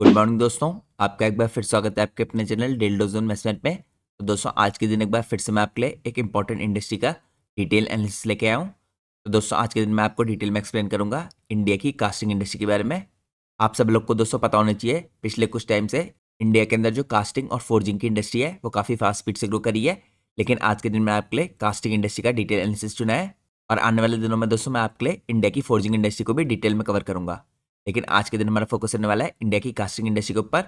Good morning दोस्तों। आपका एक बार फिर स्वागत है आपके अपने चैनल डेली डोज इन्वेस्टमेंट में। तो दोस्तों आज के दिन एक बार फिर से मैं आपके लिए एक इंपॉर्टेंट इंडस्ट्री का डिटेल एनालिसिस लेके आया हूँ। तो दोस्तों आज के दिन मैं आपको डिटेल में एक्सप्लेन करूंगा इंडिया की कास्टिंग इंडस्ट्री के बारे में। आप सब लोग को दोस्तों पता होना चाहिए पिछले कुछ टाइम से इंडिया के अंदर जो कास्टिंग और फोर्जिंग की इंडस्ट्री है वो काफ़ी फास्ट स्पीड से ग्रो करी है। लेकिन आज के दिन मैं आपके लिए कास्टिंग इंडस्ट्री का डिटेल एनालिसिस चुना है और आने वाले दिनों में दोस्तों मैं आपके लिए इंडिया की फोर्जिंग इंडस्ट्री को भी डिटेल में कवर करूंगा। लेकिन आज के दिन हमारा फोकस करने वाला है इंडिया की कास्टिंग इंडस्ट्री के ऊपर।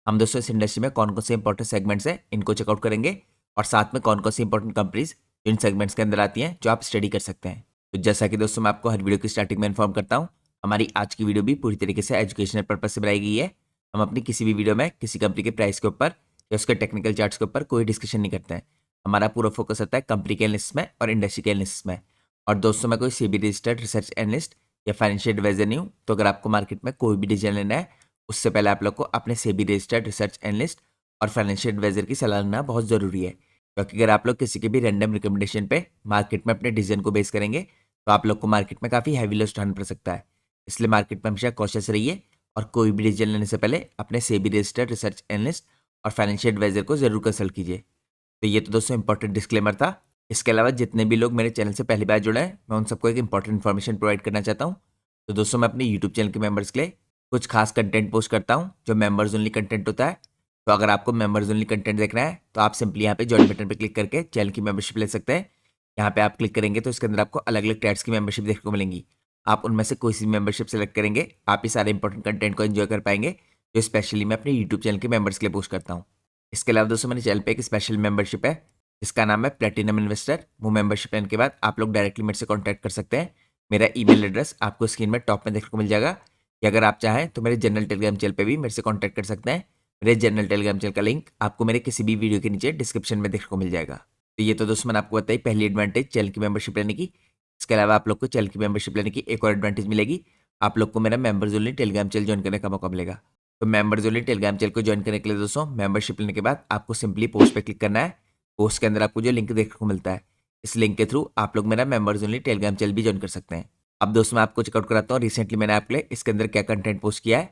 हम दोस्तों इस इंडस्ट्री में कौन कौन से इंपॉर्टेंट सेगमेंट्स हैं इनको चेकआउट करेंगे और साथ में कौन कौन सी इंपॉर्टेंट कंपनीज इन सेगमेंट्स के अंदर आती हैं जो आप स्टडी कर सकते हैं। तो जैसा कि दोस्तों मैं आपको हर वीडियो की स्टार्टिंग में इन्फॉर्म करता हूँ, हमारी आज की वीडियो भी पूरी तरीके से एजुकेशनल पर्पज से बनाई गई है। हम अपनी किसी भी वीडियो में किसी कंपनी के प्राइस के ऊपर या उसके टेक्निकल चार्ट्स के ऊपर कोई डिस्कशन नहीं करते हैं। हमारा पूरा फोकस होता है कंपनी के एनालिसिस में और इंडस्ट्री के एनालिसिस में। और दोस्तों मैं कोई सीबी रजिस्टर्ड रिसर्च एनालिस्ट या फाइनेंशियल एडवाइजर नहीं हूँ। तो अगर आपको मार्केट में कोई भी डिसीजन लेना है उससे पहले आप लोग को अपने सेबी रजिस्टर्ड रिसर्च एनालिस्ट और फाइनेंशियल एडवाइजर की सलाह लेना बहुत ज़रूरी है। क्योंकि अगर आप लोग किसी के भी रैंडम रिकमेंडेशन पे मार्केट में अपने डिसीजन को बेस करेंगे तो आप लोग को मार्केट में काफ़ी हैवी लॉस उठाना पड़ सकता है। इसलिए मार्केट में हमेशा कॉशियस रहिए और कोई भी डिसीजन लेने से पहले अपने सेबी रजिस्टर्ड रिसर्च एनालिस्ट और फाइनेंशियल एडवाइजर को ज़रूर कंसल्ट कीजिए। तो ये तो दोस्तों इंपॉर्टेंट डिस्क्लेमर था। इसके अलावा जितने भी लोग मेरे चैनल से पहली बार जुड़े हैं मैं उन सबको एक इंपॉर्टेंट इन्फॉर्मेशन प्रोवाइड करना चाहता हूँ। तो दोस्तों मैं अपने यूट्यूब चैनल के मेंबर्स के लिए कुछ खास कंटेंट पोस्ट करता हूँ जो मेंबर्स ओनली कंटेंट होता है। तो अगर आपको मेंबर्स ओनली कंटेंट देखना है तो आप सिंपली यहाँ पे ज्वाइन बटन पर क्लिक करके चैनल की मेंबरशिप ले सकते हैं। यहाँ पे आप क्लिक करेंगे तो इसके अंदर आपको अलग अलग टैग्स की मेंबरशिप देखने को मिलेंगी। आप उनमें से कोई सी मेंबरशिप सेलेक्ट करेंगे आप ही सारे इंपॉर्टेंट कंटेंट को एंजॉय कर पाएंगे जो स्पेशली मैं अपने यूट्यूब चैनल के मेंबर्स के लिए पोस्ट करता हूँ। इसके अलावा दोस्तों मेरे चैनल पे एक स्पेशल मेंबरशिप है जिसका नाम है प्लेटिनम इन्वेस्टर। वो मेंबरशिप लेने के बाद आप लोग डायरेक्टली मेरे से कॉन्टैक्ट कर सकते हैं। मेरा ईमेल एड्रेस आपको स्क्रीन में टॉप में देखने को मिल जाएगा। कि अगर आप चाहें तो मेरे जनरल टेलीग्राम चैनल पे भी मेरे से कॉन्टैक्ट कर सकते हैं। मेरे जनरल टेलीग्राम चैनल का लिंक आपको मेरे किसी भी वीडियो के नीचे डिस्क्रिप्शन में देखने को मिल जाएगा। तो ये तो दोस्तों मैंने आपको बताई पहली एडवांटेज चैनल की मेंबरशिप लेने की। इसके अलावा आप लोग को चैनल की मेंबरशिप लेने की एक और एडवांटेज मिलेगी। आप लोग को मेरा members only Telegram channel join करने का मौका मिलेगा। तो मेंबर्स ओनली टेलीग्राम चैनल को ज्वाइन करने के लिए दोस्तों मेंबरशिप लेने के बाद आपको सिंपली पोस्ट पे क्लिक करना है। पोस्ट के अंदर आपको जो लिंक देखने को मिलता है इस लिंक के थ्रू आप लोग मेरा मेंबर्स ओनली टेलीग्राम चैनल भी ज्वाइन कर सकते हैं। अब दोस्तों मैं आपको चेकआउट कराता हूँ रिसेंटली मैंने आपके लिए इसके अंदर क्या कंटेंट पोस्ट किया है।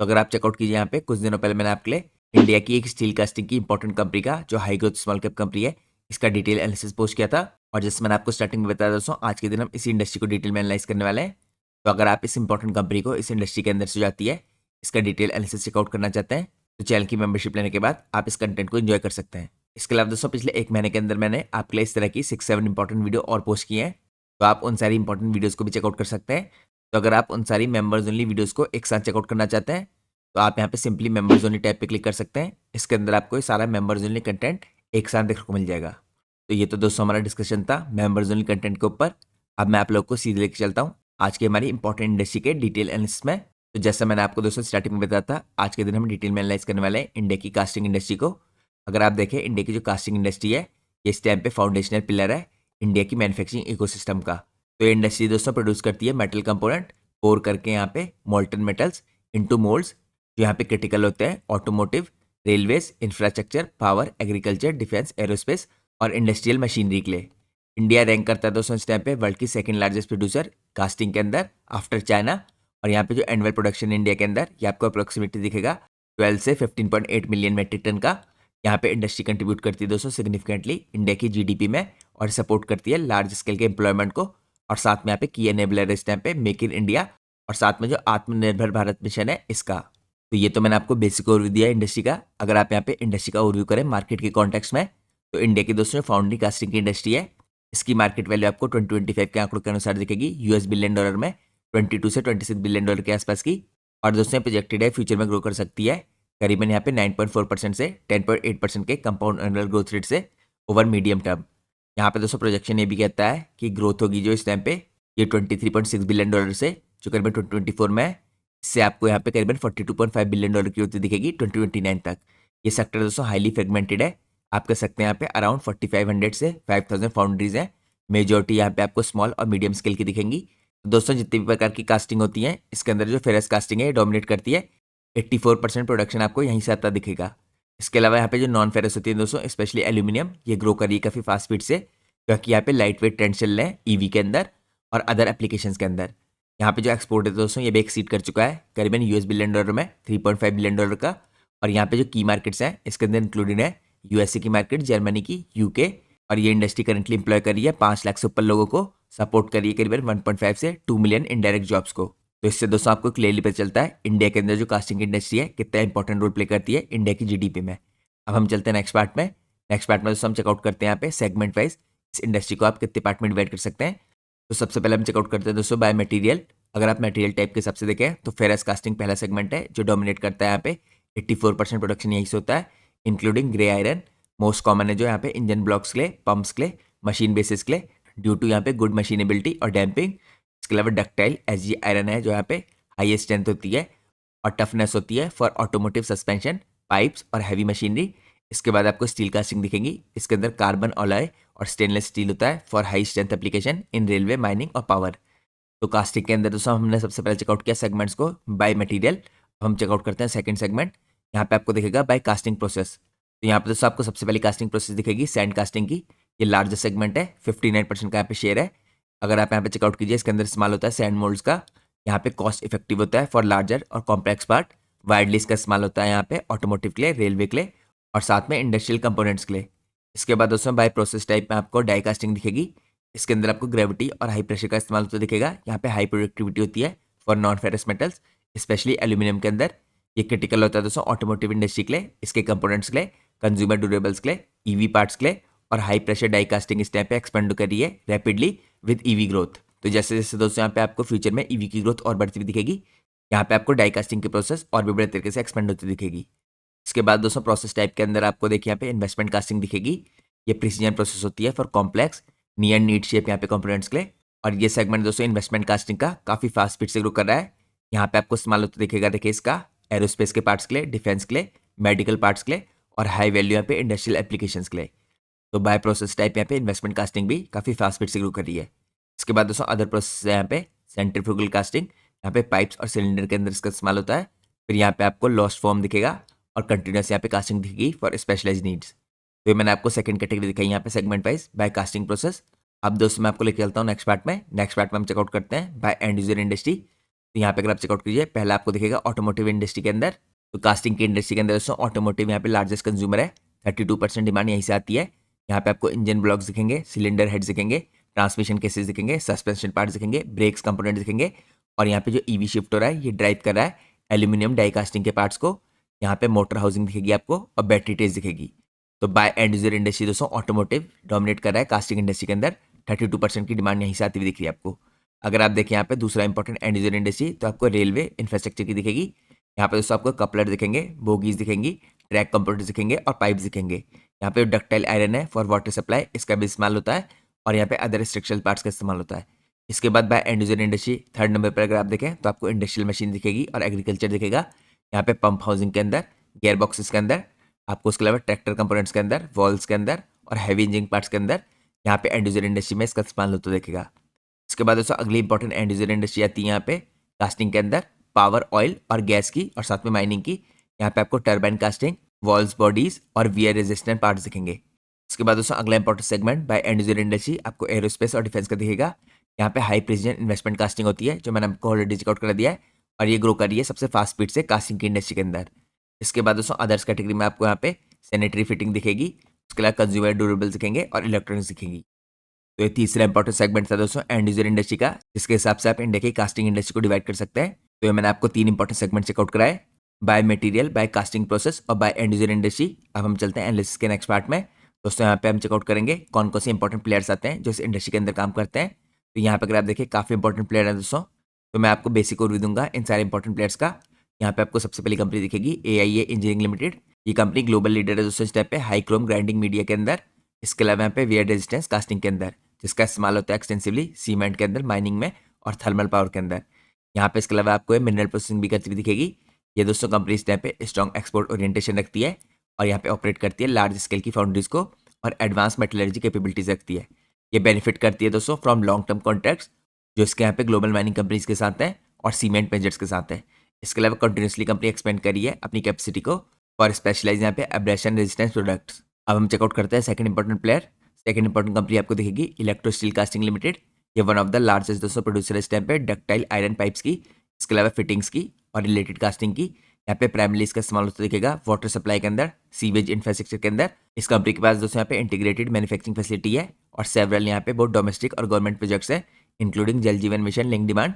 तो अगर आप चेकआउट कीजिए यहाँ पे कुछ दिनों पहले मैंने आपके लिए इंडिया की एक स्टील कास्टिंग की इंपॉर्टेंट कंपनी का जो high growth small cap company है इसका डिटेल एनालिसिस पोस्ट किया था। और जैसे मैंने आपको स्टार्टिंग में बताया दोस्तों आज के दिन हम इसी इंडस्ट्री को डिटेल में एनालाइज करने वाले हैं। तो अगर आप इस इंपॉर्टेंट कंपनी को इस इंडस्ट्री के अंदर से जाती है इसका डिटेल एनालिसिस चेकआउट करना चाहते हैं तो चैनल की मेंबरशिप लेने के बाद आप इस कंटेंट को एंजॉय कर सकते हैं। इसके अलावा दोस्तों पिछले एक महीने के अंदर मैंने आपके लिए इस तरह की 6-7 इंपॉर्टेंट वीडियो और पोस्ट किए हैं। तो आप उन सारी इंपॉर्टेंट वीडियोस को भी चेकआउट कर सकते हैं। तो अगर आप उन सारी मेंबर्स ओनली वीडियोस को एक साथ चेकआउट करना चाहते हैं तो आप यहाँ पे सिंपली मेंबर्स ओनली टैब पे क्लिक कर सकते हैं। इसके अंदर आपको ये सारा मेंबर्स ओनली कंटेंट एक साथ देखने को मिल जाएगा। तो ये तो दोस्तों हमारा डिस्कशन था मेंबर्स ओनली कंटेंट के ऊपर। अब मैं आप लोग को सीधे लेके चलता हूँ आज की हमारी इंपॉर्टेंट इंडस्ट्री के डिटेल एनालिसिस में। तो जैसा मैंने आपको दोस्तों स्टार्टिंग में बताया था आज के दिन हम डिटेल में एनालाइज करने वाले हैं इंडिया की कास्टिंग इंडस्ट्री को। अगर आप देखें इंडिया की जो कास्टिंग इंडस्ट्री है ये इस टाइम पे फाउंडेशनल पिलर है इंडिया की मैन्युफैक्चरिंग इकोसिस्टम का। तो ये इंडस्ट्री दोस्तों प्रोड्यूस करती है मेटल कंपोनेंट पोर करके यहाँ पे मोल्टन मेटल्स इनटू मोल्ड्स जो यहाँ पे क्रिटिकल होते हैं automotive, railways, infrastructure, power, agriculture, defence, aerospace और इंडस्ट्रियल मशीनरी के लिए। इंडिया रैंक करता है दोस्तों इस टाइम पे वर्ल्ड की सेकंड लार्जेस्ट प्रोड्यूसर कास्टिंग के अंदर आफ्टर चाइना। और यहाँ पे जो एनुअल प्रोडक्शन इंडिया के अंदर ये आपको अप्रोक्सीमेटली दिखेगा 12 से 15.8 मिलियन मेट्रिक टन का। यहाँ पे इंडस्ट्री कंट्रीब्यूट करती है दोस्तों सिग्निफिकेंटली इंडिया की जीडीपी में और सपोर्ट करती है लार्ज स्केल के एम्प्लॉयमेंट को। और साथ में यहाँ पे की एनेबलर इस टाइम पे मेक इन इंडिया और साथ में जो आत्मनिर्भर भारत मिशन है इसका। तो ये तो मैंने आपको बेसिक ओवरव्यू दिया इंडस्ट्री का। अगर आप यहाँ पे इंडस्ट्री का ओवरव्यू करें मार्केट के कॉन्टेक्स्ट में तो इंडिया की दोस्तों फाउंडिंग कास्टिंग की इंडस्ट्री है इसकी मार्केट वैल्यू आपको 2025 के आंकड़ों के अनुसार दिखेगी यूएस बिलियन डॉलर में 22 से 26 बिलियन डॉलर के आसपास की। और दोस्तों प्रोजेक्टेड है फ्यूचर में ग्रो कर सकती है करीबन यहाँ पे 9.4% से 10.8% के कंपाउंड एनुअल ग्रोथ रेट से ओवर मीडियम टर्म। यहाँ पे दोस्तों प्रोजेक्शन ये भी कहता है कि ग्रोथ होगी जो इस टाइम पे ये 23.6 बिलियन डॉलर से जो करीबन 2024 में है इससे आपको यहाँ पे करीबन 42.5 बिलियन डॉलर की होती दिखेगी 2029 तक। ये सेक्टर दोस्तों हाईली फ्रेगमेंटेड है। आप कह सकते हैं यहाँ पे अराउंड 4500 से 5000 फाउंड्रीज हैं। मेजोरिटी यहाँ पे आपको स्मॉल और मीडियम स्केल की दिखेंगी। तो दोस्तों जितनी भी प्रकार की कास्टिंग होती है इसके अंदर जो फेरस कास्टिंग है डोमिनेट करती है 84% प्रोडक्शन आपको यहीं से आता दिखेगा। इसके अलावा यहाँ पे जो नॉन फेरस होती है दोस्तों स्पेशली एल्यूमिनियम ये ग्रो करी है काफ़ी फास्ट स्पीड से क्योंकि यहाँ पे लाइट वेट ट्रेंड चल रहे हैं ईवी के अंदर और अदर एप्लीकेशंस के अंदर। यहाँ पे जो एक्सपोर्ट है दोस्तों ये भी एक्सीड कर चुका है करीबन $US बिलियन में 3.5 बिलियन डॉलर का। और यहाँ पे जो की मार्केट्स हैं इसके अंदर इंक्लूडेड है यूएसए की मार्केट, जर्मनी की, यूके। और ये इंडस्ट्री करंटली एम्प्लॉय कर रही है 5 लाख से ऊपर लोगों को, सपोर्ट कर रही है करीबन 1.5 से 2 मिलियन इनडायरेक्ट जॉब्स को। तो इससे दोस्तों आपको क्लियरली पता चलता है इंडिया के अंदर जो कास्टिंग की इंडस्ट्री है कितना इंपॉर्टेंट रोल प्ले करती है इंडिया की जीडीपी में। अब हम चलते हैं नेक्स्ट पार्ट में। नेक्स्ट पार्ट में दोस्तों हम चेकआउट करते हैं यहाँ पे सेगमेंट वाइज इस इंडस्ट्री को आप कितने पार्ट में डिवाइड कर सकते हैं। तो सबसे पहले हम चेकआउट करते हैं दोस्तों बाय मटेरियल। अगर आप मटेरियल टाइप के हिसाब से देखें तो फेरस कास्टिंग पहला सेगमेंट है जो डोमिनेट करता है यहाँ पे। 84% प्रोडक्शन यहीं से होता है including grey iron. Most common है जो यहाँ पे इंजन ब्लॉक्स के लिए, पंप्स के लिए, मशीन बेसिस के लिए ड्यू टू यहाँ पे गुड मशीनेबिलिटी और डैम्पिंग। इसके अलावा डक्टाइल एसजी आयरन है जो यहाँ पे हाई स्ट्रेंथ होती है और टफनेस होती है फॉर ऑटोमोटिव सस्पेंशन, पाइप्स और हैवी मशीनरी। इसके बाद आपको स्टील कास्टिंग दिखेंगी, इसके अंदर कार्बन अलॉय और स्टेनलेस स्टील होता है for high strength application in railway, mining और पावर। तो कास्टिंग के अंदर दोस्तों हमने सबसे पहले चेकआउट किया सेगमेंट्स को बाय मटेरियल। हम चेकआउट करते हैं सेकंड सेगमेंट। यहाँ पे आपको दिखेगा बाय कास्टिंग प्रोसेस। तो यहाँ पे दोस्तों आपको सबसे पहले कास्टिंग प्रोसेस दिखेगी सैंड कास्टिंग की। ये लार्जेस्ट सेगमेंट है, 59% का यहाँ पे शेयर है। अगर आप यहाँ पे चेकआउट कीजिए इसके अंदर इस्तेमाल होता है सैंड मोल्ड्स का। यहाँ पे कॉस्ट इफेक्टिव होता है फॉर लार्जर और कॉम्प्लेक्स पार्ट। वाइडली इसका इस्तेमाल होता है यहाँ पे ऑटोमोटिव के लिए, रेलवे के लिए और साथ में इंडस्ट्रियल कंपोनेंट्स के लिए। इसके बाद दोस्तों बाय प्रोसेस टाइप में आपको डाई कास्टिंग दिखेगी। इसके अंदर आपको ग्रेविटी और हाई प्रेशर का इस्तेमाल होता दिखेगा। यहाँ पे हाई प्रोडक्टिविटी होती है for non ferrous metals, specially aluminium के अंदर। ये क्रिटिकल होता है दोस्तों ऑटोमोटिव इंडस्ट्री के लिए, इसके कंपोनेंट्स के लिए, कंज्यूमर ड्यूरेबल्स के लिए, ईवी पार्ट्स के लिए। और हाई प्रेशर डाई कास्टिंग इस टाइम पे एक्सपेंड कर रही है रैपिडली विद ईवी ग्रोथ। तो जैसे जैसे दोस्तों यहाँ पे आपको फ्यूचर में ईवी की ग्रोथ और बढ़ती हुई दिखेगी, यहाँ पे आपको डाई कास्टिंग की प्रोसेस और भी बड़े तरीके से एक्सपेंड होती दिखेगी। इसके बाद दोस्तों प्रोसेस टाइप के अंदर आपको देखिए यहाँ पे इन्वेस्टमेंट कास्टिंग दिखेगी। ये प्रिसीजन प्रोसेस होती है for complex near need shape यहाँ पे कंपोनेंट्स के लिए। और ये सेगमेंट दोस्तों इन्वेस्टमेंट कास्टिंग का काफ़ी फास्ट स्पीड से ग्रो कर रहा है। यहाँ पे आपको इस्तेमाल होता दिखेगा देखिए इसका एरोस्पेस के पार्ट्स के लिए, डिफेंस के लिए, मेडिकल पार्ट्स के लिए और हाई वैल्यू यहाँ पे इंडस्ट्रियल एप्लीकेशंस के लिए। तो बाय प्रोसेस टाइप यहाँ पे इन्वेस्टमेंट कास्टिंग भी काफ़ी फास्ट स्पीड से ग्रो कर रही है। इसके बाद दोस्तों अदर प्रोसेस है यहाँ पे सेंट्रीफ्यूगल कास्टिंग। यहाँ पे पाइप्स और सिलेंडर के अंदर इसका इस्तेमाल होता है। फिर यहाँ पे आपको लॉस्ट फॉर्म दिखेगा और कंटिन्यूस यहाँ पे कास्टिंग दिखेगी फॉर स्पेशलाइज नीड्स। तो ये मैंने आपको सेकंड कैटेगरी दिखाई यहाँ पे segment wise by casting process. अब दोस्तों मैं आपको लेके चलता हूँ नेक्स्ट पार्ट में। नेक्स्ट पार्ट में हम चेकआउट करते हैं बाय एंड यूजर इंडस्ट्री। तो यहाँ पे अगर आप चेकआउट कीजिए पहला आपको दिखेगा ऑटोमोटिव इंडस्ट्री के अंदर। तो कास्टिंग की इंडस्ट्री के अंदर दोस्तों ऑटोमोटिव यहाँ पे लार्जेस्ट कंज्यूमर है, 32% डिमांड यहीं से आती है। यहाँ पे आपको इंजन ब्लॉक्स दिखेंगे, सिलेंडर हेड्स दिखेंगे, ट्रांसमिशन केसेस दिखेंगे, सस्पेंशन पार्ट्स दिखेंगे, ब्रेक्स कंपोनेंट दिखेंगे। और यहाँ पे जो ईवी शिफ्ट हो रहा है ये ड्राइव कर रहा है एल्यूमिनियम डाई कास्टिंग के पार्ट्स को। यहाँ पे मोटर हाउसिंग दिखेगी आपको और बैटरी टेस्ट दिखेगी। तो बाय एंड यूजर इंडस्ट्री दोस्तों ऑटोमोटिव डोमिनेट कर रहा है कास्टिंग इंडस्ट्री के अंदर, 32% की डिमांड यहीं से आती हुई दिख रही है आपको। अगर आप देखें यहाँ पे दूसरा इंपॉर्टेंट एंड यूजर इंडस्ट्री तो आपको रेलवे इंफ्रास्ट्रक्चर की दिखेगी। यहाँ पे दोस्तों आपको कपलर दिखेंगे, बोगीज दिखेंगी, ट्रैक कंपोनेंट्स दिखेंगे और पाइप्स दिखेंगे। यहाँ पे डक्टाइल आयरन है फॉर वाटर सप्लाई, इसका भी इस्तेमाल होता है। और यहाँ पे अदर स्ट्रक्चरल पार्ट्स का इस्तेमाल होता है। इसके बाद by end user industry third number पर अगर आप देखें तो आपको इंडस्ट्रियल मशीन दिखेगी और एग्रीकल्चर दिखेगा। यहाँ पे पंप हाउसिंग के अंदर, गेयर बॉक्सेस के अंदर, आपको उसके अलावा ट्रैक्टर कंपोनेंट्स के अंदर, वॉल्स के अंदर और हैवी इंजन पार्ट्स के अंदर यहाँ पे एंड यूजर इंडस्ट्री में इसका इस्तेमाल होता दिखेगा। इसके बाद दोस्तों अगली इंपॉर्टेंट एंड यूजर इंडस्ट्री आती है यहाँ पे कास्टिंग के अंदर, पावर, ऑयल और गैस की और साथ में माइनिंग की। यहाँ पे आपको टर्बाइन कास्टिंग, वॉल्स, बॉडीज और वियर रेजिस्टेंट पार्ट्स दिखेंगे। इसके बाद दोस्तों अगला important segment by end user industry आपको एरोस्पेस और डिफेंस का दिखेगा। यहाँ पे हाई प्रिसीजन इन्वेस्टमेंट कास्टिंग होती है जो मैंने आपको ऑलरेडी चेकआउट कर दिया है और ये ग्रो कर रही है सबसे फास्ट स्पीड से कास्टिंग की इंडस्ट्री के अंदर। इसके बाद दोस्तों अदर्स कैटेगरी में आपको यहाँ पे सैनिटरी फिटिंग दिखेगी, उसके अलावा कंज्यूमर ड्यूरेबल्स दिखेंगे और इलेक्ट्रॉनिक्स दिखेंगी। तो ये तीसरा इंपॉर्टेंट सेगमेंट था दोस्तों एंड यूजर इंडस्ट्री का, जिसके हिसाब से आप इंडिया की कास्टिंग इंडस्ट्री को डिवाइड कर सकते हैं। तो ये मैंने आपको 3 इंपॉर्टेंट सेगमेंट चेकआउट कराए, by material, by casting process और बाय एंड यूजर इंडस्ट्री। अब हम चलते हैं एनालिसिस के नेक्स्ट पार्ट में। दोस्तों यहाँ पे हम चेकआउट करेंगे कौन कौन से इंपॉर्टेंट प्लेयर्स आते हैं जो इस इंडस्ट्री के अंदर काम करते हैं। तो यहाँ पे अगर आप देखिए काफ़ी इंपॉर्टेंट प्लेयर है दोस्तों, तो मैं आपको बेसिक ओवरव्यू दूंगा इन सारे इंपॉर्टेंट प्लेयर्स का। यहाँ पे आपको सबसे पहली कंपनी दिखेगी AIA इंजीनियरिंग लिमिटेड। ये कंपनी ग्लोबल लीडर है दोस्तों इस टाइप पे हाई क्रोम ग्राइंडिंग मीडिया के अंदर। इसके अलावा यहाँ पे वियर रेजिस्टेंस कास्टिंग के अंदर, जिसका इस्तेमाल होता है एक्सटेंसिवली सीमेंट के अंदर, माइनिंग में और थर्मल पावर के अंदर। यहाँ पे इसके अलावा आपको मिनरल प्रोसेसिंग भी करती हुई दिखेगी। ये दोस्तों कंपनी इस टाइप पे स्ट्रॉन्ग एक्सपोर्ट ओरिएंटेशन रखती है और यहाँ पे ऑपरेट करती है लार्ज स्केल की फाउंड्रीज को और एडवांस मेटलर्जी कैपेबिलिटीज रखती है। ये बेनिफिट करती है दोस्तों फ्रॉम लॉन्ग टर्म कॉन्ट्रैक्ट्स जो इसके यहाँ पे ग्लोबल माइनिंग कंपनीज के साथ हैं और सीमेंट मेजर्स के साथ हैं। इसके अलावा कंटिन्यूसली कंपनी एक्सपेंड करी है अपनी कैपेसिटी को और स्पेशलाइज यहाँ पे एब्रेशन रेजिस्टेंस प्रोडक्ट्स। अब हम चेकआउट करते हैं second important player. Second important company आपको दिखेगी इलेक्ट्रो स्टील कास्टिंग लिमिटेड। ये वन ऑफ द लार्जेस्ट दोस्तों प्रोड्यूसर इस टाइम पे डक्टाइल आयरन पाइप्स की, इसके अलावा फिटिंग्स की और रिलेटेड कास्टिंग की। यहाँ पे प्राइमरली इसका इस्तेमाल होता दिखेगा वाटर सप्लाई के अंदर, सीवेज इंफ्रास्ट्रक्चर के अंदर। इस कंपनी के पास दोस्तों यहाँ पे इंटीग्रेटेड मैन्युफैक्चरिंग फैसिलिटी है और सेवरल यहाँ पे बहुत डोमेस्टिक और गवर्नमेंट प्रोजेक्ट्स है, इंक्लूडिंग जल जीवन मिशन लिंक डिमांड।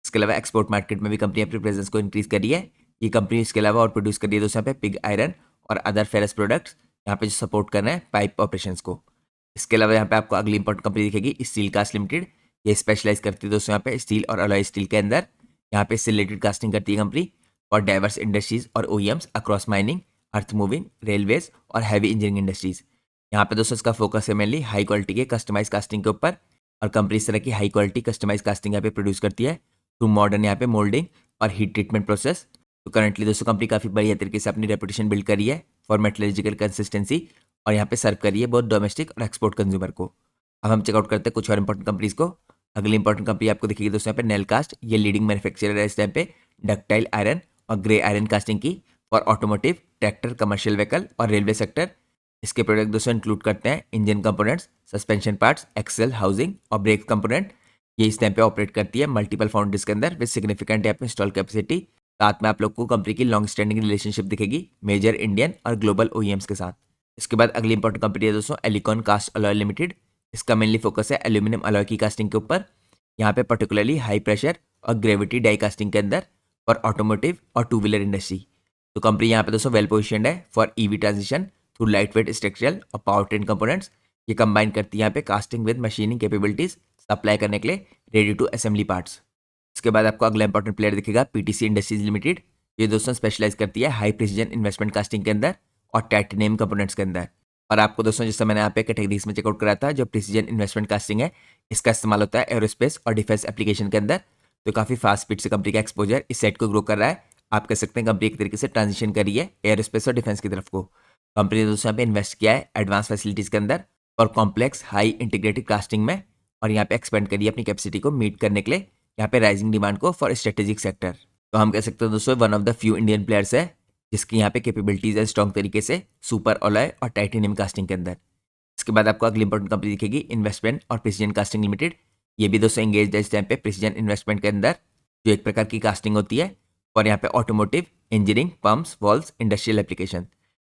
इसके अलावा एक्सपोर्ट मार्केट में भी कंपनी अपनी प्रेजेंस को इंक्रीज करी है। ये कंपनी इसके अलावा और प्रोड्यूस कर रही है दोस्तों यहाँ पे पिग आयरन और अदर फेरस प्रोडक्ट्स, यहाँ पे जो सपोर्ट कर रहे हैं पाइप ऑपरेशंस को। इसके अलावा यहाँ पे आपको अगली इंपॉर्टेंट कंपनी दिखेगी स्टील कास्ट लिमिटेड। ये स्पेशलाइज करती है दोस्तों यहाँ पे स्टील और अलॉय स्टील के अंदर। यहाँ पे इससे रिलेटेड कास्टिंग करती है कंपनी और डाइवर्स इंडस्ट्रीज और OEMs across mining, earth moving, railways और हैवी इंजीनियरिंग इंडस्ट्रीज। यहाँ पे दोस्तों इसका फोकस है मेनली हाई क्वालिटी के कस्टमाइज कास्टिंग के ऊपर और कंपनी इस तरह की हाई क्वालिटी कस्टमाइज कास्टिंग यहाँ पे प्रोड्यूस करती है थ्रू मॉडर्न यहाँ पे मोल्डिंग और हीट ट्रीटमेंट प्रोसेस। तो करंटली दोस्तों कंपनी काफ़ी बढ़िया तरीके से अपनी रेपुटेशन बिल्ड करी है फॉर मेटलर्जिकल कंसिस्टेंसी और यहाँ पे सर्व करी है बहुत डोमेस्टिक और एक्सपोर्ट कंज्यूमर को। अब हम चेकआउट करते हैं कुछ और इंपॉर्टेंट कंपनीज को। अगली इंपॉर्टेंट कंपनी आपको दिखेगी दोस्तों यहाँ पे नेल कास्ट। ये लीडिंग मैन्युफैक्चरर है इस टाइम पे डक्टाइल आयरन और ग्रे आयरन कास्टिंग की for automotive, tractor, commercial vehicle और रेलवे सेक्टर। इसके प्रोडक्ट दोस्तों इंक्लूड करते हैं engine components, suspension parts, axle, housing और ब्रेक कंपोनेंट। ये इस टाइम पे ऑपरेट करती है मल्टीपल फाउंड्रीज के अंदर विद सिग्निफिकेंट यहाँ पे इंस्टॉल कैपेसिटी। साथ में आप लोग को कंपनी की लॉन्ग स्टैंडिंग रिलेशनशिप दिखेगी मेजर इंडियन और ग्लोबल ओईएम्स के साथ। इसके बाद अगली इंपॉर्टेंट कंपनी है दोस्तों एलिकॉन कास्ट अलॉय लिमिटेड। इसका मेनली फोकस है एल्यूमिनियम अलॉय की कास्टिंग के ऊपर, यहाँ पे पर्टिकुलरली हाई प्रेशर और ग्रेविटी डाई कास्टिंग के अंदर फॉर ऑटोमोटिव और टू व्हीलर इंडस्ट्री। तो कंपनी यहाँ पे दोस्तों वेल पोजिशन्ड है for EV transition through light weight structural और पावर ट्रेन कंपोनेंट्स। ये कंबाइन करती है यहाँ पे casting with machining capabilities supply करने के लिए रेडी टू असेंबली पार्ट्स। इसके बाद आपको अगला इंपॉर्टेंट प्लेयर दिखेगा पीटीसी इंडस्ट्रीज लिमिटेड। ये दोस्तों स्पेशलाइज करती है हाई प्रिसीजन इन्वेस्टमेंट कास्टिंग के अंदर और टाइटेनियम कंपोनेंट्स के अंदर। और आपको दोस्तों जैसे मैंने यहाँ पे कैटेगरीज में चेकआउट करा था, जो प्रिसीजन इन्वेस्टमेंट कास्टिंग है इसका इस्तेमाल होता है एरोस्पेस और डिफेंस एप्लीकेशन के अंदर। तो काफ़ी फास्ट स्पीड से कंपनी का एक्सपोजर इस सेट को ग्रो कर रहा है। आप कह सकते हैं कंपनी एक तरीके से ट्रांजिशन करी है एयरोस्पेस और डिफेंस की तरफ को। कंपनी ने दोस्तों यहाँ पे इन्वेस्ट किया है एडवांस फैसिलिटीज़ के अंदर और कॉम्प्लेक्स हाई इंटीग्रेटेड कास्टिंग में, और यहाँ पे एक्सपेंड करी है अपनी कैपेसिटी को मीट करने के लिए यहाँ पे राइजिंग डिमांड को फॉर स्ट्रेटेजिक सेक्टर। तो हम कह सकते हैं दोस्तों one of the few Indian players है जिसकी यहाँ पे कैपेबिलिटीज है स्ट्रॉन्ग तरीके से सुपर अलॉय और टाइटेनियम कास्टिंग के अंदर। इसके बाद आपको अगली इंपॉर्टेंट कंपनी दिखेगी इन्वेस्टमेंट और प्रिसीजन कास्टिंग लिमिटेड। ये भी दोस्तों एंगेज है इस टाइम पे प्रिसीजन इन्वेस्टमेंट के अंदर, जो एक प्रकार की कास्टिंग होती है और यहाँ पे automotive, engineering, pumps, walls, industrial application.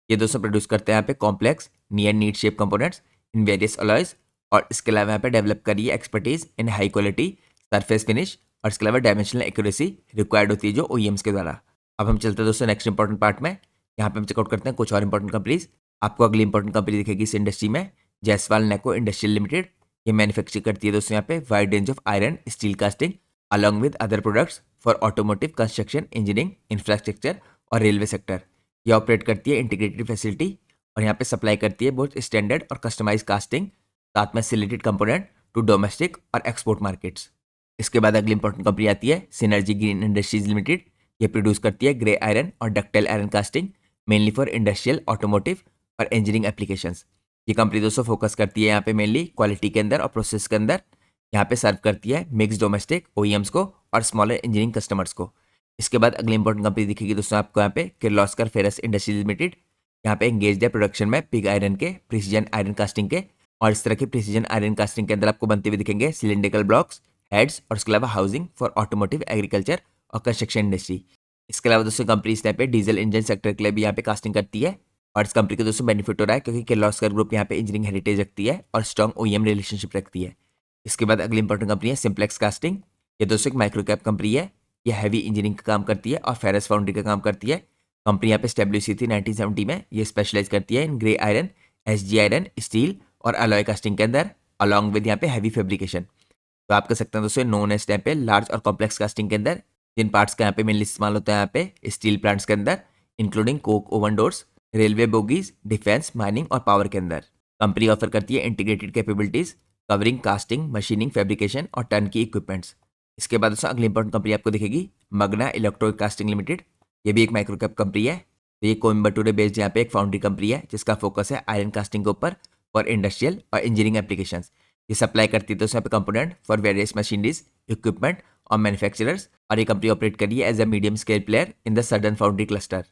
ये दोस्तों प्रोड्यूस करते हैं यहाँ पे complex near need shape components in various alloys, और इसके अलावा यहाँ पे डेवलप करी है expertise in high quality surface finish, और इसके अलावा डायमेंशनल एक्यूरेसी रिक्वायर्ड होती है जो ओईएम्स के द्वारा। अब हम चलते हैं दोस्तों नेक्स्ट इंपॉर्टेंट पार्ट में। यहाँ पे हम चेकआउट करते हैं कुछ और इंपॉर्टेंट कंपनीज। आपको अगली इंपॉर्टेंट कंपनी दिखेगी इस इंडस्ट्री में जयसवाल नेको इंडस्ट्रियल लिमिटेड। ये मैन्युफैक्चर करती है दोस्तों यहाँ पे wide range of iron steel casting along with other products for automotive, construction, engineering, infrastructure और रेलवे सेक्टर। ये ऑपरेट करती है इंटीग्रेटेड फैसिलिटी और यहाँ पे सप्लाई करती है बहुत स्टैंडर्ड और कस्टमाइज कास्टिंग, साथ में सिलेक्टेड कंपोनेंट टू डोमेस्टिक और एक्सपोर्ट मार्केट्स। इसके बाद अगली इंपॉर्टेंट कंपनी आती है सिनर्जी ग्रीन इंडस्ट्रीज लिमिटेड। ये प्रोड्यूस करती है ग्रे आयरन और ductile iron casting mainly for industrial, automotive और इंजीनियरिंग एप्लीकेशंस। ये कंपनी दोस्तों फोकस करती है यहाँ पे मेनली क्वालिटी के अंदर और प्रोसेस के अंदर। यहाँ पे सर्व करती है मिक्स डोमेस्टिक ओईएम्स को और स्मॉलर इंजीनियरिंग कस्टमर्स को। इसके बाद अगली इंपॉर्टेंट कंपनी दिखेगी दोस्तों आपको यहाँ पे किर्लोस्कर फेरस इंडस्ट्रीज लिमिटेड। यहाँ पे एंगेज है प्रोडक्शन में पिग आयरन के, प्रिसीजन आयरन कास्टिंग के, और इस तरह के प्रिसीजन आयरन कास्टिंग के अंदर आपको बनते हुए दिखेंगे सिलिंड्रिकल ब्लॉक्स, हेड्स और इसके अलावा हाउसिंग फॉर ऑटोमोटिव, एग्रीकल्चर और कंस्ट्रक्शन इंडस्ट्री। इसके अलावा दोस्तों कंपनी इस टाइप पे डीजल इंजन सेक्टर के लिए भी यहाँ पे कास्टिंग करती है, और इस कंपनी को दोस्तों बेनिफिट हो रहा है क्योंकि किर्लोस्कर ग्रुप यहाँ पे इंजीनियरिंग हेरिटेज रखती है और स्ट्रॉन्ग ओईएम रिलेशनशिप रखती है। इसके बाद अगली इंपॉर्टेंट कंपनी है सिंप्लेक्स कास्टिंग। ये दोस्तों एक माइक्रो कैप कंपनी है। ये हैवी इंजीनियरिंग का काम करती है और फेरस फाउंड्री का काम करती है। कंपनी यहाँ पे स्टेब्लिश हुई थी 1970 में। ये स्पेशलाइज करती है in grey iron, SG iron, steel और अलॉय कास्टिंग के अंदर अलॉन्ग विद यहाँ पे हैवी फैब्रिकेशन। तो आप कह सकते हैं दोस्तों नोन एज टाइम पे लार्ज और कॉम्प्लेक्स कास्टिंग के अंदर जिन पार्ट्स का यहाँ पे मेनली इस्तेमाल होता है यहाँ पे स्टील प्लांट्स के अंदर, including Coke oven doors, railway bogies, defence, mining और पावर के अंदर। कंपनी ऑफर करती है integrated capabilities covering casting, machining, fabrication और टर्न की इक्विपमेंट्स। इसके बाद दोस्तों अगली इंपॉर्टेंट कंपनी आपको दिखेगी मगना इलेक्ट्रो कास्टिंग लिमिटेड। ये भी एक माइक्रो कैप कंपनी है। तो ये कोयम्बटूर बेस्ड यहाँ पे एक फाउंड्री कंपनी है जिसका फोकस है आयरन कास्टिंग के ऊपर फॉर इंडस्ट्रियल और इंजीनियरिंग एप्लीकेशंस। ये सप्लाई करती है दोस्तों यहाँ पे component for various machineries, equipment और मैन्युफैक्चरर्स, और ये कंपनी ऑपरेट करी है as a medium scale player in the southern foundry cluster.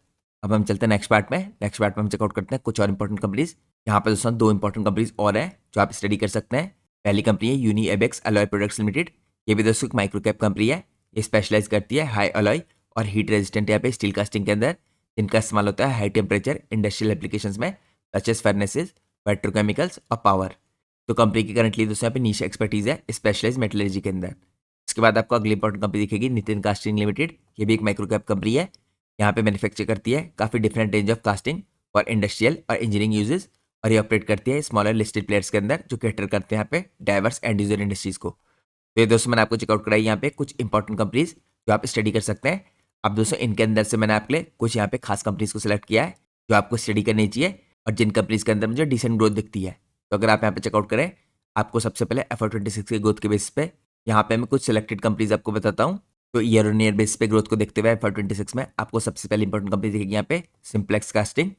अब हम चलते हैं नेक्स्ट पार्ट में। नेक्स्ट पार्ट में हम चेकआउट करते हैं कुछ और इंपॉर्टेंट कंपनीज। यहाँ पे दोस्तों दो इंपॉर्टेंट कंपनीज और हैं जो आप स्टडी कर सकते हैं। पहली कंपनी है Uni Abex Alloy Products Limited. ये भी दोस्तों एक माइक्रो कैप कंपनी है। ये स्पेशलाइज करती है हाई अलॉय और हीट रेजिस्टेंट यहाँ पे स्टील कास्टिंग के अंदर, जिनका इस्तेमाल होता है हाई टेम्परेचर इंडस्ट्रियल एप्लीकेशंस में, सच एज फर्नेसेस, पेट्रोकेमिकल्स और पावर। तो कंपनी की करंटली दोस्तों यहाँ पे नीश एक्सपर्टीज है स्पेशलाइज मेटलर्जी के अंदर। इसके बाद आपको अगली इंपॉर्टेंट कंपनी दिखेगी नितिन कास्टिंग लिमिटेड। ये भी एक माइक्रो कैप कंपनी है। यहाँ पे मैन्युफैक्चर करती है काफ़ी different range of casting for industrial और इंजीनियरिंग यूजेस, और ये ऑपरेट करती है स्मॉलर लिस्टेड प्लेयर्स के अंदर जो कैटर करते हैं यहाँ पे डाइवर्स एंड यूजर इंडस्ट्रीज को। तो ये दोस्तों मैंने आपको चेकआउट कराई यहाँ पे कुछ इंपॉर्टेंट कंपनीज जो आप स्टडी कर सकते हैं। अब दोस्तों इनके अंदर से मैंने आपके लिए कुछ यहाँ पे खास कंपनीज को सिलेक्ट किया है जो आपको स्टडी करनी चाहिए और जिन कंपनीज के अंदर मुझे डिसेंट ग्रोथ दिखती है। तो अगर आप यहाँ पे चेकआउट करें, आपको सबसे पहले FY26 के ग्रोथ के बेसिस पे यहाँ पे मैं कुछ सिलेक्टेड कंपनीज आपको बताता हूँ। तो ईयर ऑन ईयर बेसिस पे ग्रोथ को देखते हुए FY26 में आपको सबसे पहले इंपॉर्टेंट कंपनी दिखेगी यहाँ पे सिंप्लेक्स कास्टिंग।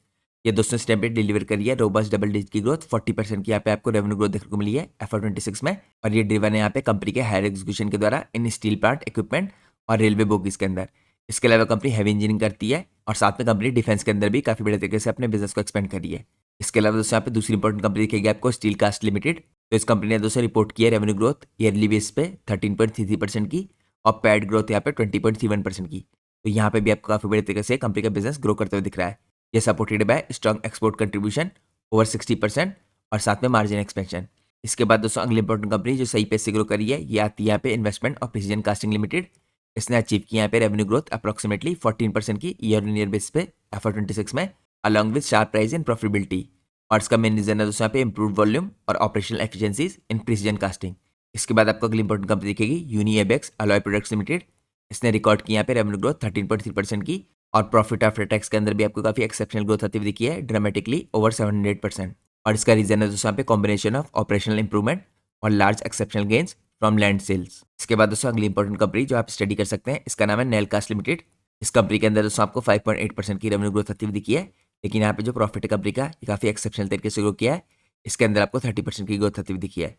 ये दोस्तों स्टेप पे डिलीवर करी है रोबस्ट डबल डिजिट की ग्रोथ, 40% की यहाँ पे आपको रेवेन्यू ग्रोथ देखने को मिली है FY26 में, और ये ड्रिवन है यहाँ पे कंपनी के हायर एग्जीक्यूशन के द्वारा इन स्टील प्लांट इक्विपमेंट और रेलवे बोगीज के अंदर। इसके अलावा कंपनी हैवी इंजीनियरिंग करती है और साथ में कंपनी डिफेंस के अंदर भी काफी बड़े तरीके से अपने बिजनेस को एक्सपेंड करी है। इसके अलावा दोस्तों यहाँ पे दूसरी इंपॉर्टेंट कंपनी दिखेगी आपको स्टील कास्ट लिमिटेड। तो इस कंपनी ने दोस्तों रिपोर्ट की है रेवेन्यू ग्रोथ ईयरली बेस पे 13.33% की और पैड ग्रोथ यहाँ पे 20.31% की। तो यहाँ पे भी आपको काफी बड़े तरीके से कंपनी का बिजनेस ग्रो करते हुए दिख रहा है। ये supported by strong export contribution over 60% और साथ में मार्जिन एक्सपेंशन। इसके बाद दोस्तों अगली इंपॉर्टेंट कंपनी जो सही पेस से ग्रो करी है ये आती है यहाँ पे इन्वेस्टमेंट और प्रिसीजन कास्टिंग लिमिटेड। इसने अचीव की यहाँ पे रेवेन्यू ग्रोथ अप्रोक्सीमेटली 14% की ईयर ऑन ईयर बेस पे FY26 में, along with sharp price in profitability. और इसका मेन रीजन है दोस्तों यहाँ पे इंप्रूव वॉल्यूम और operational efficiencies in precision casting. इसके बाद आपको अगली इंपॉर्टेंट कंपनी दिखेगी Uni Abex Alloy Products Limited. इसने रिकॉर्ड की यहाँ पे रेवेन्यू ग्रोथ 13.3% की और प्रॉफिट आफ्टर टैक्स के अंदर भी आपको काफी एक्सेप्शनल ग्रोथ आती हुई दिखी है, ड्रामेटिकली ओवर 700%। और इसका रीजन है दोस्तों यहाँ पे कॉम्बिनेशन ऑफ ऑपरेशनल इंप्रूवमेंट और large exceptional gains from land sales. इसके बाद दोस्तों अगली इंपॉर्टेंट कंपनी जो आप स्टडी कर सकते हैं इसका नाम है नेल कास्ट लिमिटेड। इस कंपनी के अंदर दोस्तों आपको 5.8% की रेवेन्यू ग्रोथ आती हुई दिखी है, लेकिन यहाँ पे जो प्रॉफिट है कंपनी का ये काफी एक्सेप्शनल तरीके से ग्रो किया है। इसके अंदर आपको 30% की ग्रोथ आती हुई दिखी है।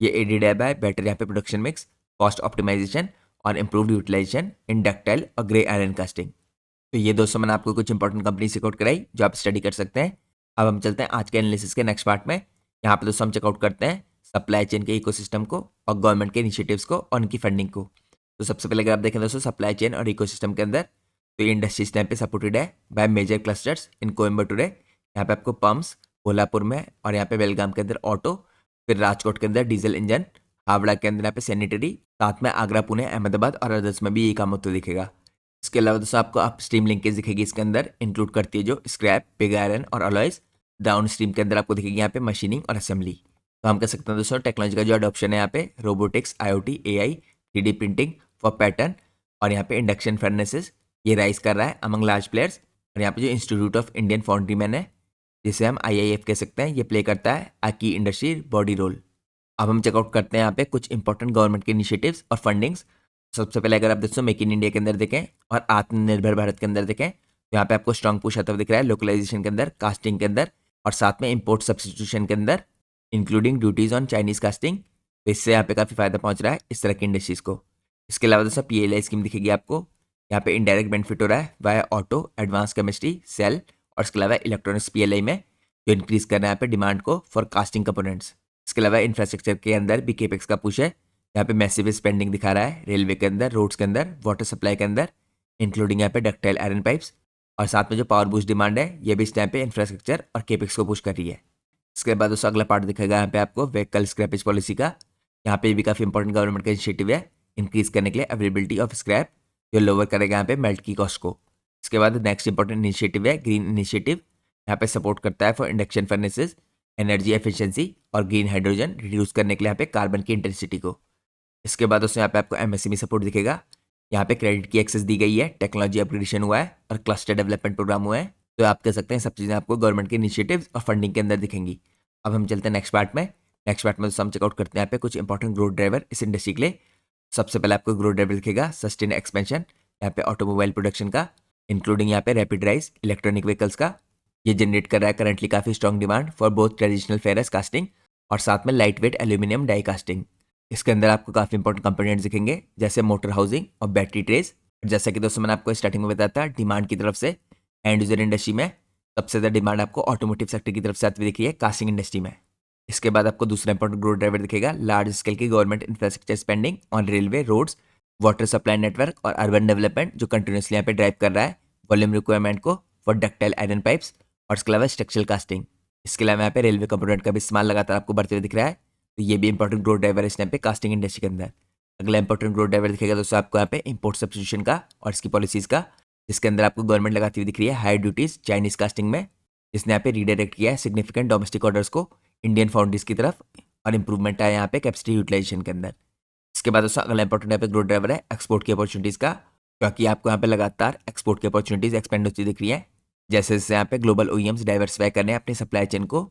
ये एडेड है बाय बेटर यहाँ पे प्रोडक्शन मिक्स, कॉस्ट ऑप्टिमाइजेशन और इंप्रूव्ड यूटिलाइजेशन इन डक्टाइल और ग्रे आयरन कास्टिंग। तो ये दोस्तों मैंने आपको कुछ इंपॉर्टेंट कंपनी से कोट कराई जो आप स्टडी कर सकते हैं। अब हम चलते हैं आज के एनालिसिस के नेक्स्ट पार्ट में। यहाँ पे दोस्तों हम चेकआउट करते हैं सप्लाई चेन के इकोसिस्टम को और गवर्नमेंट के इनिशिएटिव्स को और उनकी फंडिंग को। तो सबसे पहले अगर आप देखें दोस्तों सप्लाई चेन और इकोसिस्टम के अंदर, तो ये इंडस्ट्रीज टाइम पे सपोर्टेड है बाय मेजर क्लस्टर्स इन कोयम्बटूर। यहाँ पे आपको पंप्स कोल्हापुर में, और यहाँ पे बेलगाम के अंदर ऑटो, फिर राजकोट के अंदर डीजल इंजन, हावड़ा के अंदर यहाँ पे सैनिटरी, साथ में आगरा, पुणे, अहमदाबाद और अदर्स में भी यही काम होता दिखेगा। इसके अलावा दोस्तों आपको अप स्ट्रीम लिंकेज दिखेगी, इसके अंदर इंक्लूड करती है जो स्क्रैप, पिग आयरन और अलॉयज। डाउन स्ट्रीम के अंदर आपको दिखेगी यहाँ पे मशीनिंग और असेंबली। तो हम कह सकते हैं दोस्तों टेक्नोलॉजी का जो अडॉप्शन है यहाँ पे robotics, IoT, AI, 3D printing for pattern और यहाँ पे इंडक्शन फर्नेसेस ये राइज कर रहा है अमंग लार्ज प्लेयर्स। और यहाँ पे जो institute of Indian foundry man है जिसे हम IIF कह सकते हैं, ये प्ले करता है आ की इंडस्ट्री बॉडी रोल। अब हम चेकआउट करते हैं यहाँ पे कुछ इंपॉर्टेंट गवर्नमेंट के इनिशिएटिव्स और फंडिंग्स। सबसे पहले अगर आप दोस्तों मेक इन इंडिया के अंदर देखें और आत्मनिर्भर भारत के अंदर देखें, तो यहाँ पे आपको स्ट्रॉन्ग पुश आता हुआ दिख रहा है लोकलाइजेशन के अंदर, कास्टिंग के अंदर और साथ में इंपोर्ट सब्सटीट्यूशन के अंदर, including duties on Chinese casting. तो इससे यहाँ पे काफ़ी फायदा पहुंच रहा है इस तरह की इंडस्ट्रीज को। इसके अलावा दोस्तों PLI स्कीम दिखेगी आपको, यहाँ पे इनडायरेक्ट बेनिफिट हो रहा है via auto, advance chemistry, cell और इसके अलावा इलेक्ट्रॉनिक्स PLI में, जो इंक्रीज कर रहा है यहाँ पे डिमांड को फॉर कास्टिंग कंपोनेंट्स। इसके अलावा इंफ्रास्ट्रक्चर के अंदर भी केपेक्स का पुश है, यहाँ पे मैसिव स्पेंडिंग दिखा रहा है रेलवे के अंदर, रोड्स के अंदर, वाटर सप्लाई के अंदर, इंक्लूडिंग यहाँ पे डक्टाइल आयरन पाइप्स, और साथ में जो पावर बूस्ट डिमांड है ये भी इस टाइम पे इंफ्रास्ट्रक्चर और केपेक्स को पुश कर रही है। इसके बाद दोस्तों अगला पार्ट दिखेगा यहाँ पे आपको व्हीकल स्क्रैपेज पॉलिसी का। यहाँ पे भी काफ़ी इंपॉर्टेंट गवर्नमेंट का इनिशिएटिव है इंक्रीज करने के लिए अवेलेबिलिटी ऑफ स्क्रैप, जो लोअर करेगा यहाँ पे मेल्ट की कॉस्ट को। इसके बाद नेक्स्ट इंपॉर्टेंट इनिशिएटिव है ग्रीन इनिशिएटिव। यहाँ पे सपोर्ट करता है for induction furnaces, energy efficiency और ग्रीन हाइड्रोजन रिड्यूस करने के लिए यहाँ पे कार्बन की इंटेंसिटी को। इसके बाद दोस्तों यहाँ पे आपको MSME सपोर्ट दिखेगा। यहाँ पे क्रेडिट की एक्सेस दी गई है, टेक्नोलॉजी अपग्रेडेशन हुआ है और क्लस्टर डेवलपमेंट प्रोग्राम हुआ है। तो आप कह सकते हैं सब चीज़ें आपको गवर्नमेंट के इनिशिएटिव्स और फंडिंग के अंदर दिखेंगी। अब हम चलते हैं नेक्स्ट पार्ट में। नेक्स्ट पार्ट में दोस्तों हम चेकआउट करते हैं यहाँ पे कुछ इंपॉर्टेंट ग्रोथ ड्राइवर इस इंडस्ट्री के लिए। सबसे पहले आपको ग्रोथ ड्राइवर दिखेगा सस्टेन एक्सपेंशन, यहाँ पे ऑटोमोबाइल प्रोडक्शन का, इंक्लूडिंग यहाँ पे रैपिड राइज इलेक्ट्रॉनिक व्हीकल्स का। ये जनरेट कर रहा है करंटली काफ़ी strong demand for both traditional ferrous casting और साथ में light weight aluminium die casting. इसके अंदर आपको काफ़ी इंपॉर्टेंट कंपोनेंट्स दिखेंगे जैसे मोटर हाउसिंग और बैटरी ट्रेस। जैसा कि दोस्तों मैंने आपको स्टार्टिंग में बताया था डिमांड की तरफ से, एंड यूजर इंडस्ट्री में सबसे ज़्यादा डिमांड आपको ऑटोमोटिव सेक्टर की तरफ से आती हुई दिखी है कास्टिंग इंडस्ट्री में। इसके बाद आपको दूसरा इंपॉर्टेंट ग्रोथ ड्राइवर दिखेगा लार्ज स्केल की government infrastructure spending on railway, roads, water supply network और अर्बन डेवलपमेंट, जो कंटिन्यूसली यहाँ पे ड्राइव कर रहा है वॉल्यूम रिक्वायरमेंट को फॉर डक्टाइल आयरन पाइप्स और इसके अलावा स्ट्रक्चरल कास्टिंग। इसके अलावा यहाँ पे रेलवे कंपोनेंट का भी इस्तेमाल लगातार आपको बढ़ते हुए दिख रहा है, तो ये भी इंपॉर्टेंट ग्रोथ ड्राइवर है इस टाइम पे कास्टिंग इंडस्ट्री के अंदर। अगला इंपॉर्टेंट ग्रोथ ड्राइवर दिखेगा दोस्तों आपको यहाँ पे इंपोर्ट सब्स्टिट्यूशन का और इसकी पॉलिसीज का, जिसके अंदर आपको गवर्नमेंट लगाती हुई दिख रही है हाई ड्यूटीज चाइनीज कास्टिंग में, जिसने यहाँ पे रीडायरेक्ट किया है सिग्निफिकेंट डोमेस्टिक ऑर्डर्स को इंडियन फाउंड्रीज की तरफ और इंप्रूवमेंट आया यहाँ पे कैपेसिटी यूटिलाइजेशन के अंदर। इसके बाद दोस्तों अगला इंपॉर्टेंट यहाँ पे ग्रोथ ड्राइवर है एक्सपोर्ट की अपॉर्चुनिटीज़ का, क्योंकि आपको यहाँ पे लगातार एक्सपोर्ट की अपॉर्चुनिटीज़ एक्सपेंड होती दिख रही है, जैसे जैसे यहाँ पे ग्लोबल ओईएम्स डाइवर्सिफाई कर रहे हैं अपनी सप्लाई चेन को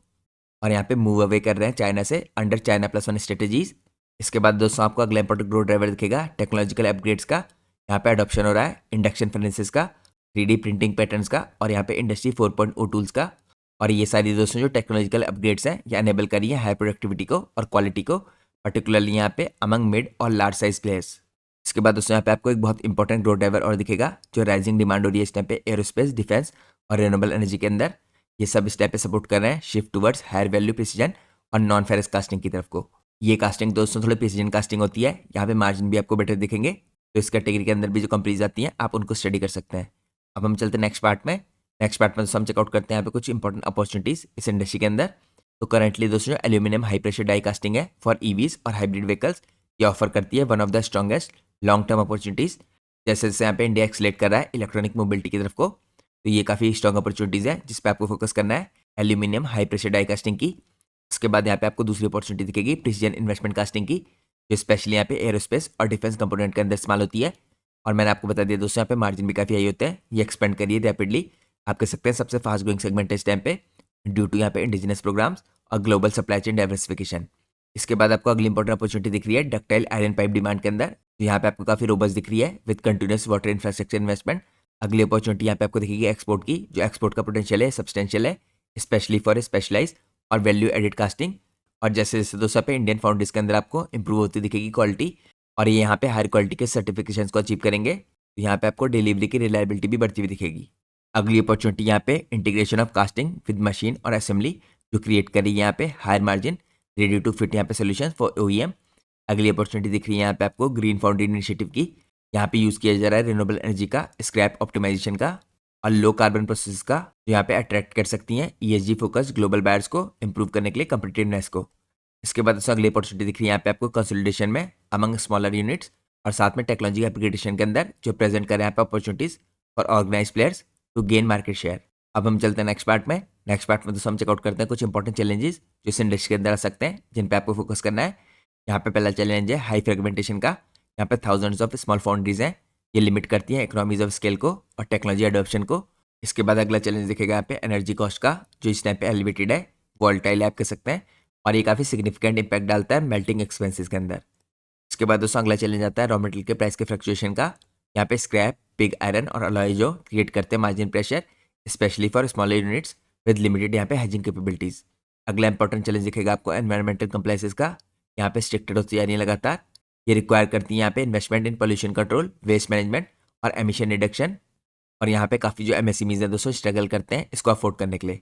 और यहाँ पे मूव अवे कर रहे हैं चाइना से under China plus one strategies. इसके बाद दोस्तों आपको अगला इंपॉर्टेंट ग्रोथ ड्राइवर दिखेगा टेक्नोलॉजिकल अपग्रेड्स का, यहाँ पे अडॉप्शन हो रहा है इंडक्शन फर्नेसेस का, 3D प्रिंटिंग पैटर्न्स का और यहाँ पे इंडस्ट्री 4.0 टूल्स का। और ये सारी दोस्तों जो टेक्नोलॉजिकल अपग्रेड्स हैं ये अनेबल करी है हाई प्रोडक्टिविटी को और क्वालिटी को, पर्टिकुलरली यहाँ पे अमंग मिड और लार्ज साइज प्लेयर्स। इसके बाद दोस्तों यहाँ पे आपको एक बहुत इंपॉर्टेंट ग्रोथ ड्राइवर और दिखेगा जो राइजिंग डिमांड हो रही है इस टाइम पे एरोस्पेस, डिफेंस और रिन्यूएबल एनर्जी के अंदर। ये सब इस टाइप पे सपोर्ट कर रहे हैं shift towards higher value precision और नॉन फेरस कास्टिंग की तरफ को। ये कास्टिंग दोस्तों थोड़ी प्रिसीजन कास्टिंग होती है, यहाँ पे मार्जिन भी आपको बेटर दिखेंगे, तो इस कैटेगरी के अंदर भी जो कंपनीज आती हैं आप उनको स्टडी कर सकते हैं। अब हम चलते हैं नेक्स्ट पार्ट में। नेक्स्ट पार्ट में दोस्तों हम चेकआउट करते हैं यहाँ पे कुछ इंपॉर्टेंट अपॉर्चुनिटीज इस इंडस्ट्री के अंदर। तो करंटली दोस्तों जो aluminium high pressure die casting है फॉर ईवीज और हाइब्रिड व्हीकल्स, ये ऑफर करती है one of the strongest long term opportunities. जैसे जैसे यहाँ पे इंडिया एक्सलेट कर रहा है इलेक्ट्रॉनिक मोबिलिटी की तरफ को, तो ये काफ़ी स्ट्रॉन्ग अपॉर्चुनिटीज़ है जिस पे आपको फोकस करना है aluminium high pressure die casting की। उसके बाद यहाँ पे आपको दूसरी अपॉर्चुनिटी दिखेगी प्रिसीजन इन्वेस्टमेंट कास्टिंग की, जो स्पेशली यहाँ पे एरोस्पेस और डिफेंस कंपोनेंट के अंदर इस्तेमाल होती है। और मैंने आपको बता दिया दोस्तों यहाँ पे मार्जिन भी काफ़ी हाई होते हैं, ये एक्सपेंड करिए रैपिडली, आप कह सकते हैं सबसे फास्ट ग्रोइंग सेगमेंट है इस टाइम पे ड्यू टू यहाँ पे इंडिजिनस प्रोग्राम्स और ग्लोबल सप्लाई चेन डाइवर्सिफिकेशन। इसके बाद आपको अगली इंपॉर्टेंट अपॉर्चुनिटी दिख रही है डक्टाइल आयरन पाइप डिमांड के अंदर, तो यहाँ पे आपको काफ़ी रोबस्ट दिख रही है with continuous water infrastructure investment. अगली अपॉर्चुनिटी यहाँ पे आपको दिखेगी एक्सपोर्ट की, जो एक्सपोर्ट का पोटेंशियल है सब्सटेंशियल है, स्पेशली फॉर स्पेशलाइज और वैल्यू एडिड कास्टिंग। और जैसे जैसे दोस्तों पे इंडियन फाउंड्रीज के अंदर आपको इंप्रूव होती दिखेगी क्वालिटी और ये यहाँ पे हायर क्वालिटी के सर्टिफिकेशन को अचीव करेंगे, तो यहाँ पे आपको डिलीवरी की रिलायबिलिटी भी बढ़ती हुई दिखेगी। अगली अपॉर्चुनिटी यहाँ पे integration of casting with machine और असेंबली, जो क्रिएट करी यहाँ पे higher margin ready to fit यहाँ पे सोल्यूशन फॉर ओईएम। अगली अपॉर्चुनिटी दिख रही है यहाँ पे आपको ग्रीन फाउंड्री इनिशिएटिव की, यहाँ पे यूज़ किया जा रहा है रिन्यूएबल एनर्जी का, स्क्रैप ऑप्टिमाइजेशन का और लो कार्बन प्रोसेस का, जो यहाँ पे अट्रैक्ट कर सकती हैं ईएसजी फोकस ग्लोबल बायर्स को इंप्रूव करने के लिए कम्पिटिटिवनेस को। इसके बाद दोस्तों अगली अपॉर्चुनिटी दिख रही है यहाँ पे आपको कंसोलिडेशन में अमंग स्मॉलर यूनिट्स और साथ में टेक्नोलॉजी अपग्रेडेशन के अंदर, जो प्रेजेंट कर रहे हैं यहाँ पे opportunities for organised players to gain market share. अब हम चलते हैं नेक्स्ट पार्ट में। नेक्स्ट पार्ट में दोस्तों हम चेकआउट करते हैं कुछ इंपॉर्टेंट चैलेंजेस जो इस इंडस्ट्री के अंदर आ सकते हैं, जिन पे आपको फोकस करना है। यहाँ पे पहला चैलेंज है हाई फ्रेगमेंटेशन का, यहाँ पे थाउजेंड्स ऑफ स्मॉल फाउंड्रीज हैं, ये लिमिट करती हैं इकोनॉमीज ऑफ स्केल को और टेक्नोलॉजी अडोप्शन को। इसके बाद अगला चैलेंज दिखेगा यहाँ पे एनर्जी कॉस्ट का, जो इस टाइम पे एलिवेटेड है, वॉल्टाइल आप कह सकते हैं, और ये काफ़ी सिग्निफिकेंट इंपैक्ट डालता है मेल्टिंग एक्सपेंसेस के अंदर। इसके बाद दोस्तों अगला चैलेंज आता है रॉ मटेरियल के प्राइस के फ्लक्चुएशन का, यहाँ पे स्क्रैप, पिग आयरन और अलॉय जो क्रिएट करते हैं margin pressure, specially for smaller units with limited यहाँ पे हेजिंग कैपेबिलिटीज़। अगला इंपॉर्टेंट चैलेंज दिखेगा आपको एनवायरमेंटल कंप्लाइंसेस का, यहाँ पे स्ट्रिक्टेड होती जा रही है लगातार, ये रिक्वायर करती है यहाँ पे investment in pollution control, waste management और एमिशन रिडक्शन। और यहाँ पे काफ़ी जो एमएसएमईज हैं दोस्तों स्ट्रगल करते हैं इसको अफोर्ड करने के लिए।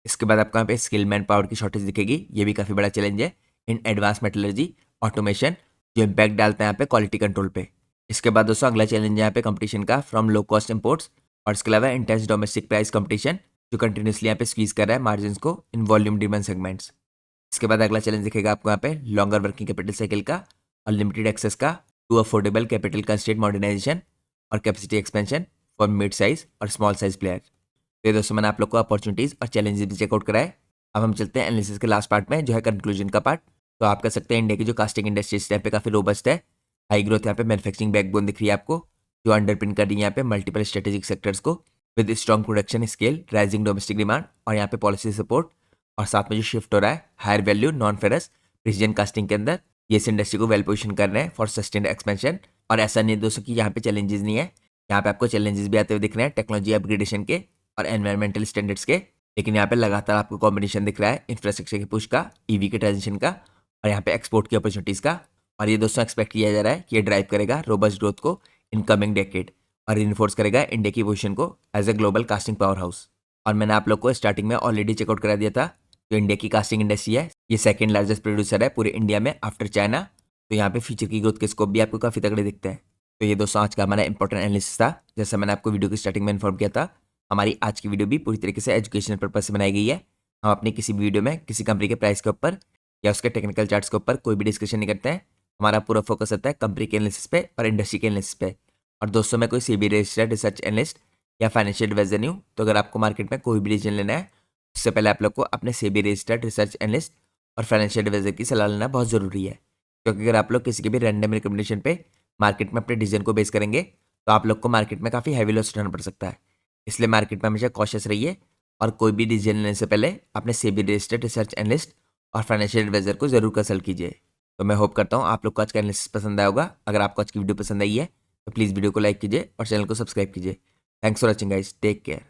इसके बाद आपको यहाँ पे स्किल मैन पावर की शॉर्टेज दिखेगी, ये भी काफ़ी बड़ा चैलेंज है इन एडवांस मेटलर्जी ऑटोमेशन, जो इम्पैक्ट डालता है यहाँ पे क्वालिटी कंट्रोल पे। इसके बाद दोस्तों अगला चैलेंज है यहाँ पे कंपटीशन का फ्रॉम लो कॉस्ट इंपोर्ट्स और इसके अलावा इंटेंस डोमेस्टिक प्राइस कंपटीशन, जो कंटिन्यूसली यहाँ पे स्क्वीज कर रहा है मार्जिन को इन वॉल्यूम ड्रिवन सेगमेंट्स। इसके बाद अगला चैलेंज दिखेगा आपको यहाँ पे लॉन्गर वर्किंग कैपिटल साइकिल का और लिमिटेड एक्सेस का to affordable capital constraint modernisation और capacity expansion for mid size और स्मॉल साइज प्लेयर। तो ये दोस्तों मैंने आप लोग को अपॉर्चुनिटीज़ और चैलेंजेस भी चेकआउट कराए। अब हम चलते हैं एनालिसिस के लास्ट पार्ट में, जो है कंक्लूजन का पार्ट। तो आप कह सकते हैं इंडिया की जो कास्टिंग इंडस्ट्री इस टाइम पे काफ़ी रोबस्ट है, हाई ग्रोथ यहाँ पे मैन्युफैक्चरिंग बैकबोन दिख रही है आपको, जो अंडरपिन कर रही है यहाँ पे मल्टीपल स्ट्रेटेजिक सेक्टर्स को with strong production scale, rising domestic demand और यहाँ पे पॉलिसी सपोर्ट, और साथ में जो शिफ्ट हो रहा है higher value non ferrous precision casting के अंदर, ये इस इंडस्ट्री को वेल पोजिशन कर रहे हैं फॉर सस्टेन्ड एक्सपेंशन। और ऐसा नहीं है दोस्तों कि यहाँ पे चैलेंजेस नहीं है, यहाँ पे आपको चैलेंजेस भी आते हुए दिख रहे हैं टेक्नोलॉजी अपग्रेडेशन के और एनवायरमेंटल स्टैंडर्ड्स के, लेकिन यहाँ पे लगातार आपको कॉम्बिनेशन दिख रहा है इंफ्रास्ट्रक्चर के पुश का, ईवी के ट्रांजिशन का और यहाँ पे एक्सपोर्ट की अपॉर्चुनिटीज़ का। और ये दोस्तों एक्सपेक्ट किया जा रहा है कि ये ड्राइव करेगा रोबस्ट ग्रोथ को इन कमिंग डेकेड और इन्फोर्स करेगा इंडिया की पोजीशन को as a global casting powerhouse. और मैंने आप लोग को स्टार्टिंग में ऑलरेडी चेकआउट करा दिया था जो इंडिया की कास्टिंग इंडस्ट्री है, ये सेकंड लार्जेस्ट प्रोड्यूसर है पूरे इंडिया में आफ्टर चाइना। तो यहाँ पे फ्यूचर की ग्रोथ के स्कोप भी आपको काफ़ी तगड़े दिखते हैं। तो ये दोस्तों आज का हमारा इंपॉर्टेंट एनालिसिस था। जैसा मैंने आपको वीडियो की स्टार्टिंग में इन्फॉर्म किया था, हमारी आज की वीडियो भी पूरी तरीके से एजुकेशनल पर्पज से बनाई गई है। हम अपनी किसी भी वीडियो में किसी कंपनी के प्राइस के ऊपर या उसके टेक्निकल चार्ट्स के ऊपर कोई भी डिस्कशन नहीं करते हैं। हमारा पूरा फोकस होता है कंपनी के एनालिसिस पे और इंडस्ट्री के एनालिसिस पे। और दोस्तों मैं कोई सीबी रजिस्टर्ड रिसर्च एनालिस्ट या फाइनेंशियल एडवाइजर नहीं हूँ। तो अगर आपको मार्केट में कोई भी डिसीजन लेना है, उससे पहले आप लोग को अपने सेबी रजिस्टर्ड रिसर्च एनालिस्ट और फाइनेंशियल एडवाइजर की सलाह लेना बहुत ज़रूरी है। क्योंकि अगर आप लोग किसी के भी रैंडम रिकमेंडेशन पे मार्केट में अपने डिसीजन को बेस करेंगे तो आप लोग को मार्केट में काफ़ी हैवी लॉस उठाना पड़ सकता है। इसलिए मार्केट में हमेशा कॉशियस रहिए और कोई भी डिसीजन लेने से पहले अपने सेबी रजिस्टर्ड रिसर्च एनालिस्ट और फाइनेंशियल एडवाइजर को जरूर कंसल्ट कीजिए। तो मैं होप करता हूँ आप लोग को आज का एनालिसिस पसंद आया होगा। अगर आपको आज की वीडियो पसंद आई है तो प्लीज़ वीडियो को लाइक कीजिए और चैनल को सब्सक्राइब कीजिए। Thanks for watching guys, take care.